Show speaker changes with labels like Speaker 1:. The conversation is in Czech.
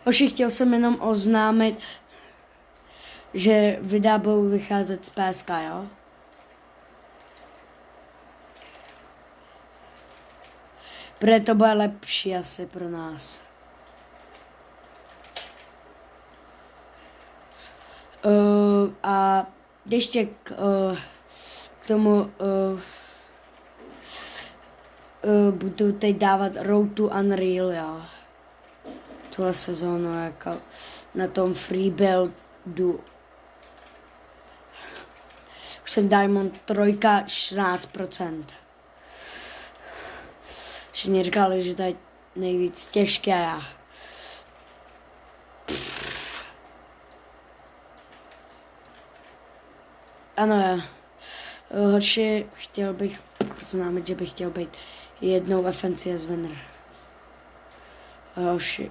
Speaker 1: Hoši, chtěl jsem jenom oznámit, že videa budou vycházet z PSK, jo? Protože to bude lepší asi pro nás. A ještě k tomu budu teď dávat Road to Unreal, jo. Tuhle sezónu, jako na tom free buildu. Už jsem Diamond 3, 14%. Všichni říkali, že to je nejvíc těžké. Ano, hoši, chtěl bych oznámit, že bych chtěl být jednou FNCS winner. Hoši.